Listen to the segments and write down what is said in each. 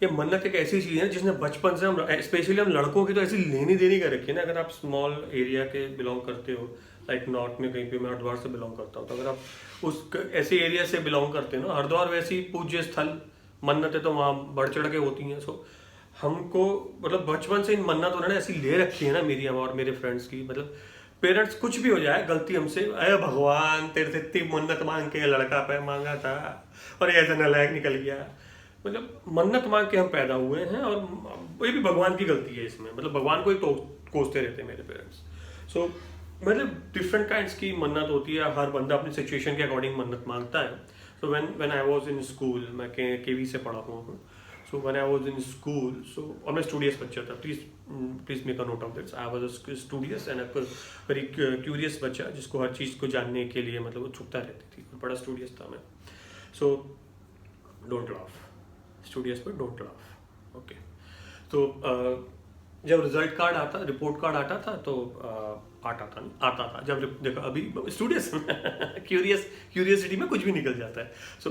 ये मन्नत एक ऐसी चीज़ है जिसने बचपन से हम, स्पेशली हम लड़कों की तो ऐसी लेनी देनी कर रखी है ना। अगर आप स्मॉल एरिया के बिलोंग करते हो, लाइक नॉर्थ में कहीं पे, मैं हरिद्वार से बिलोंग करता हूँ, तो अगर आप उस ऐसे एरिया से बिलोंग करते हो ना, हरिद्वार वैसे ही पूज्य स्थल, मन्नतें तो वहाँ बढ़ चढ़ के होती हैं। सो हमको मतलब बचपन से इन मन्नत उन्होंने ऐसी ले रखी है ना, मेरी और मेरे फ्रेंड्स की। मतलब पेरेंट्स कुछ भी हो जाए गलती हमसे, अरे भगवान तेरे से इतनी मन्नत मांग के लड़का पे मांगा था और ये ऐसा नालायक निकल गया। मतलब मन्नत मांग के हम पैदा हुए हैं, और ये भी भगवान की गलती है इसमें। मतलब भगवान को ही तो कोसते रहते हैं मेरे पेरेंट्स। सो मतलब डिफरेंट काइंड्स की मन्नत होती है, हर बंदा अपनी सिचुएशन के अकॉर्डिंग मन्नत मांगता है। So when I was in school, मैं केवी से पढ़ा हुआ हूँ। So when I was in school, so और मैं स्टूडियस बच्चा था, please make a note of this. I was a studious and very curious बच्चा, जिसको हर चीज़ को जानने के लिए मतलब उत्सुकता रहती थी। बड़ा स्टूडियस था मैं। सो डोंट लाफ, स्टूडियस पर डोंट लाफ, ओके। तो जब रिजल्ट कार्ड आता, रिपोर्ट कार्ड आता था, तो आता था जब देखो अभी स्टूडियस क्यूरियसिटी में कुछ भी निकल जाता है। सो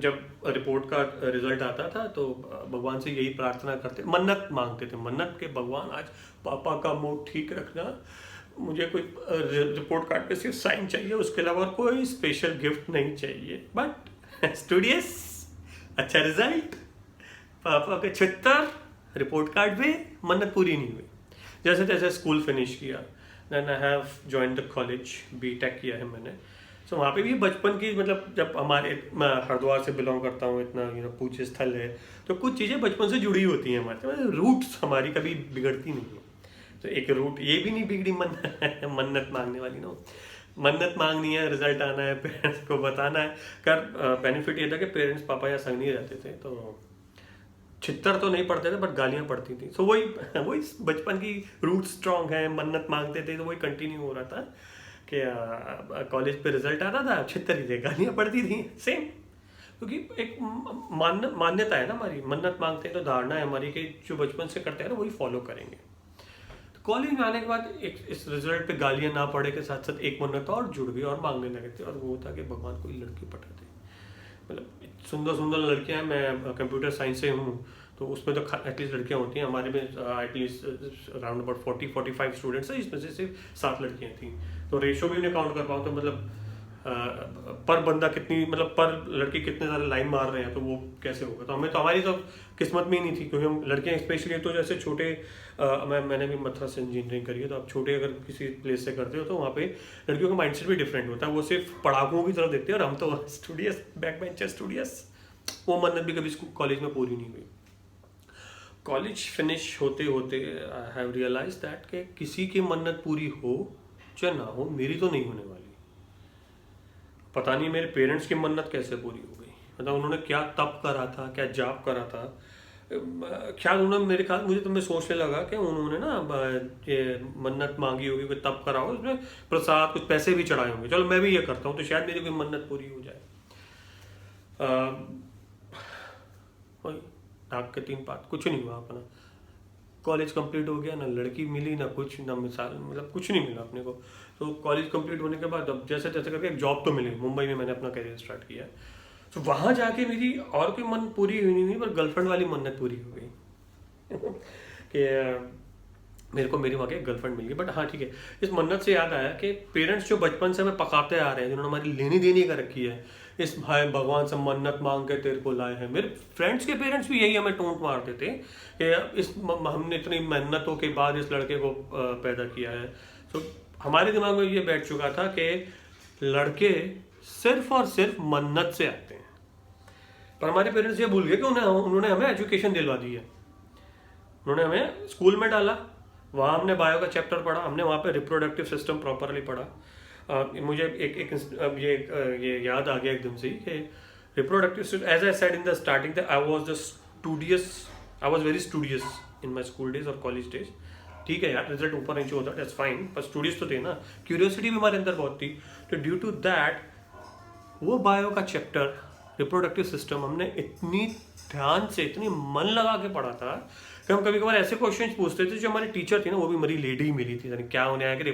जब रिपोर्ट कार्ड रिजल्ट आता था, तो भगवान से यही प्रार्थना करते, मन्नत मांगते थे। मन्नत के भगवान आज पापा का मूड ठीक रखना, मुझे कोई रिपोर्ट कार्ड पे सिर्फ साइन चाहिए, उसके अलावा कोई स्पेशल गिफ्ट नहीं चाहिए। बट स्टूडियस, अच्छा रिजल्ट, पापा के 76 रिपोर्ट कार्ड पे, मन्नत पूरी नहीं हुई। जैसे तैसे स्कूल फिनिश किया, then I have join the college, B Tech किया है मैंने। सो वहाँ पे भी बचपन की, मतलब जब मैं हरिद्वार से बिलोंग करता हूँ, इतना पूज्य स्थल है, तो कुछ चीज़ें बचपन से जुड़ी होती हैं हमारे, मतलब रूट्स हमारी कभी बिगड़ती नहीं है। तो एक रूट ये भी नहीं बिगड़ी, मन्नत मांगने वाली ना। मन्नत मांगनी है, रिजल्ट आना है, पेरेंट्स को बताना है। कर बेनिफिट ये था कि पेरेंट्स पापा यहाँ संग नहीं रहते थे, तो छित्तर तो नहीं पड़ते थे, बट गालियां पड़ती थी। सो वही वही बचपन की रूट स्ट्रांग है, मन्नत मांगते थे तो वही कंटिन्यू हो रहा था कि कॉलेज पे रिजल्ट आता था, छित्तर ही थे, गालियां पड़ती थी, सेम। क्योंकि एक मान्यता है ना हमारी, मन्नत मांगते हैं तो धारणा है हमारी कि जो बचपन से करते हैं ना वही फॉलो करेंगे। तो कॉलेज में आने के बाद एक इस रिजल्ट पे गालियां ना पड़े के साथ साथ एक मन्नत और जुड़ गई और मांगने लगे थे, और वो था कि भगवान कोई लड़की पटाते। मतलब सुंदर सुंदर लड़कियां हैं, मैं कंप्यूटर साइंस से हूँ, तो उसमें तो एटलीस्ट लड़कियां होती हैं। हमारे में एटलीस्ट अराउंड अबाउट 40-45 स्टूडेंट्स हैं, जिसमें से सिर्फ 7 लड़कियां थी। तो रेशो भी उन्हें काउंट कर पाऊँ तो मतलब पर बंदा कितनी, मतलब पर लड़की कितने सारे लाइन मार रहे हैं, तो वो कैसे होगा। तो हमें तो, हमारी तो किस्मत में ही नहीं थी, क्योंकि हम लड़कियां स्पेशली, तो जैसे छोटे मैंने भी मथुरा से इंजीनियरिंग करी है, तो आप छोटे अगर किसी प्लेस से करते हो तो वहाँ पे लड़कियों का माइंडसेट भी डिफरेंट होता है। वो सिर्फ पढ़ाकों की तरफ देखते हैं, और हम तो स्टूडियस, बैक बेंचर स्टूडियस। वो मन्नत भी कभी कॉलेज में पूरी नहीं हुई। कॉलेज फिनिश होते होते आई हैव रियलाइज दैट कि किसी की मन्नत पूरी हो चाहे ना हो, मेरी तो नहीं होने वाली। पता नहीं मेरे पेरेंट्स की मन्नत कैसे पूरी हो गई, मतलब उन्होंने क्या तप करा था, क्या जाप करा था। ख्याल उन्होंने, मेरे ख्याल, मुझे तो मैं सोचने लगा कि उन्होंने ना ये मन्नत मांगी होगी, कोई तप करा हो, उसमें प्रसाद कुछ पैसे भी चढ़ाए होंगे, चलो मैं भी ये करता हूँ तो शायद मेरी कोई मन्नत पूरी हो जाए। नाक के 3 पात, कुछ नहीं हुआ अपना। कॉलेज कंप्लीट हो गया, ना लड़की मिली, ना कुछ, ना मिसाल, मतलब कुछ नहीं मिला अपने को। तो कॉलेज कंप्लीट होने के बाद अब जैसे तैसे करके एक जॉब तो मिली, मुंबई में मैंने अपना करियर स्टार्ट किया। तो वहाँ जाके मेरी और कोई मन पूरी हुई नहीं, पर गर्लफ्रेंड वाली मन्नत पूरी हो गई कि मेरे को मेरी वहाँ की गर्लफ्रेंड मिल गई। बट हाँ ठीक है, इस मन्नत से याद आया कि पेरेंट्स जो बचपन से हमें पकाते आ रहे हैं, जिन्होंने हमारी लेनी देनी कर रखी है, इस भाई भगवान से मन्नत मांग के तेरे को लाए हैं। मेरे फ्रेंड्स के पेरेंट्स भी यही हमें टोंट मारते थे कि हमने इतनी मेहनतों के बाद इस लड़के को पैदा किया है। तो हमारे दिमाग में ये बैठ चुका था कि लड़के सिर्फ और सिर्फ मन्नत से आते हैं। पर हमारे पेरेंट्स ये भूल गए कि उन्होंने हमें एजुकेशन दिलवा दी है। उन्होंने हमें स्कूल में डाला, वहाँ हमने बायो का चैप्टर पढ़ा, हमने वहाँ पे रिप्रोडक्टिव सिस्टम प्रॉपरली पढ़ा। मुझे ये याद आ गया एकदम से कि reproductive, as I said in the starting, I was very studious in my school days और कॉलेज डेज। ठीक है यार, रिजल्ट ऊपर नीचे होता, दैट्स फाइन, पर स्टूडियस तो थे ना, क्यूरियोसिटी भी हमारे अंदर बहुत थी। तो ड्यू टू दैट वो बायो का चैप्टर रिप्रोडक्टिव सिस्टम हमने इतनी ध्यान से, इतनी मन लगा के पढ़ा था कि हम कभी कभार ऐसे क्वेश्चंस पूछते थे। जो हमारी टीचर थी ना, वो भी मरी लेडी मिली थी, यानी क्या होने आया कि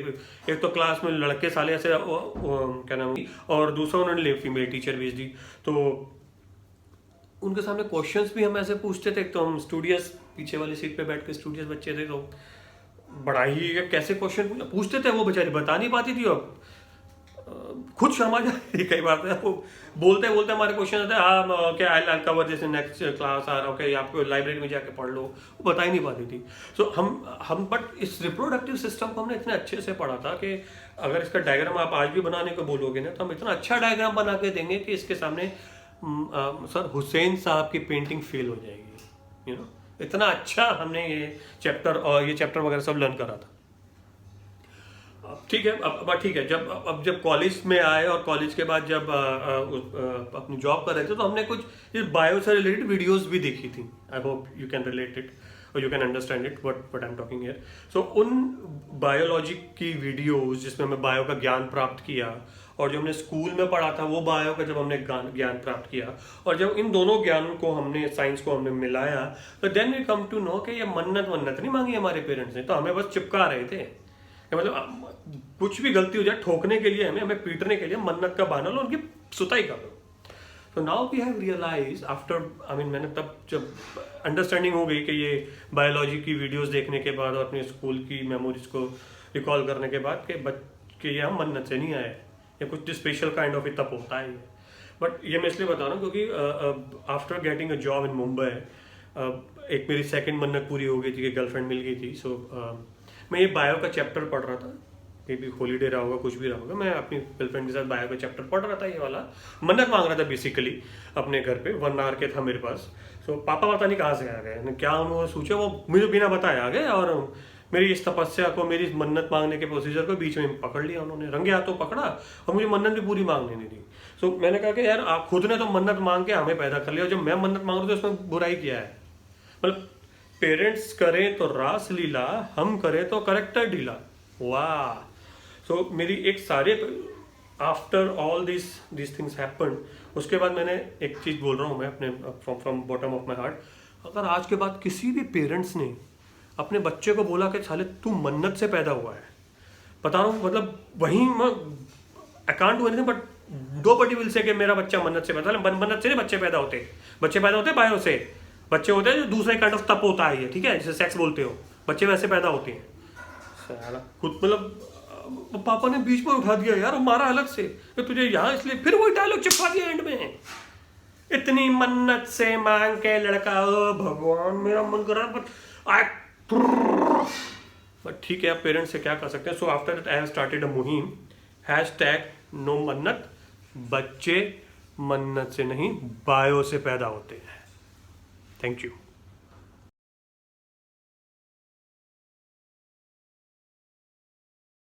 एक तो क्लास में लड़के साले ऐसे क्या नाम, और दूसरा उन्होंने फीमेल टीचर भेज दी। तो उनके सामने क्वेश्चंस भी हम ऐसे पूछते थे, तो हम स्टूडियस पीछे वाली सीट पे बैठ के स्टूडियस बच्चे थे, तो बड़ा ही कैसे क्वेश्चन पूछते थे, वो बेचारी बता नहीं पाती थी और खुद शर्मा जाती थी कई बार। तो वो बोलते बोलते हमारे क्वेश्चन आते, हाँ okay I cover this in next class, are okay आपको लाइब्रेरी में जाके पढ़ लो, वो बता ही नहीं पाती थी। सो हम बट इस रिप्रोडक्टिव सिस्टम को हमने इतने अच्छे से पढ़ा था कि अगर इसका डायग्राम आप आज भी बनाने को बोलोगे ना, तो हम इतना अच्छा डायग्राम बना के देंगे कि इसके सामने सर हुसैन साहब की पेंटिंग फेल हो जाएगी, यू नो, इतना अच्छा हमने ये चैप्टर वगैरह सब लर्न करा था। ठीक है, अब ठीक है, जब कॉलेज में आए और कॉलेज के बाद जब अपनी जॉब कर रहे थे, तो हमने कुछ ये बायो से रिलेटेड वीडियोस भी देखी थी। I hope you can relate it और you can understand it what I am talking here. So उन बायोलॉजी की वीडियोस जिसमें हमें बायो का ज्ञान प्राप्त किया, और जो हमने स्कूल में पढ़ा था वो बायो का जब हमने ज्ञान प्राप्त किया, और जब इन दोनों ज्ञान को हमने साइंस को हमने मिलाया, तो then we come to know कि ये मन्नत नहीं मांगी हमारे पेरेंट्स ने, तो हमें बस चिपका रहे थे। मतलब कुछ भी गलती हो जाए ठोकने के लिए, हमें पीटने के लिए मन्नत का बहाना लो, उनकी सुताई कर लो। तो now we have realise after, I mean मैंने तब जब अंडरस्टैंडिंग हो गई कि ये बायोलॉजी की वीडियोस देखने के बाद और अपने स्कूल की मेमोरीज को रिकॉल करने के बाद कि ये हम मन्नत से नहीं आए, या कुछ स्पेशल काइंड ऑफ तप होता है ये। बट ये मैं इसलिए बता रहा हूँ क्योंकि after getting a job in Mumbai, एक मेरी सेकंड मन्नत पूरी हो गई थी कि गर्लफ्रेंड मिल गई थी। सो मैं ये बायो का चैप्टर पढ़ रहा था, मे बी हॉलीडे रहा होगा, कुछ भी रहा होगा, मैं अपनी गर्लफ्रेंड के साथ बायो का चैप्टर पढ़ रहा था, ये वाला मन्नत मांग रहा था बेसिकली अपने घर पे। 1 आवर के था मेरे पास। सो पापा पता नहीं कहाँ से आ गए, क्या उन्होंने सोचा, वो मुझे बिना बताए आ गए और मेरी इस तपस्या को, मेरी मन्नत मांगने के प्रोसीजर को बीच में पकड़ लिया उन्होंने, रंगे हाथों पकड़ा और मुझे मन्नत भी पूरी मांगने नहीं दी। सो मैंने कहा कि यार आप खुद ने तो मन्नत मांग के हमें पैदा कर लिया, और जब मैं मन्नत मांग रहा हूँ तो उसमें बुराई किया है। मतलब पेरेंट्स करें तो रास लीला, हम करें तो करेक्टर ढीला। वाह। सो मेरी एक सारे after all this things happen, उसके बाद मैंने एक चीज़ बोल रहा हूँ मैं अपने from bottom of my heart, अगर आज के बाद किसी भी पेरेंट्स ने अपने बच्चे को बोला कि साले तू मन्नत से पैदा हुआ है, बता रहा हूँ, मतलब वहीं मैं I can't do anything but nobody will say कि मेरा बच्चा मन्नत से पैदा, मन्नत से नहीं बच्चे पैदा होते, बच्चे पैदा होते बायो से, बच्चे होते हैं जो दूसरे काइंड ऑफ तप होता है ये, ठीक है, जिसे सेक्स बोलते हो, बच्चे वैसे पैदा होते हैं। साला खुद मतलब पापा ने बीच में उठा दिया यार, और मारा अलग से कि तुझे यहाँ, इसलिए फिर वही डायलॉग चिपका दिया एंड में, इतनी मन्नत से मांग के लड़का, ओ भगवान मेरा मन कर रहा है, बट ठीक है, आप पेरेंट्स से क्या कर सकते हैं। So after that I have started a मुहिम, #नो मन्नत, बच्चे मन्नत से नहीं बायो से पैदा होते हैं। Thank you.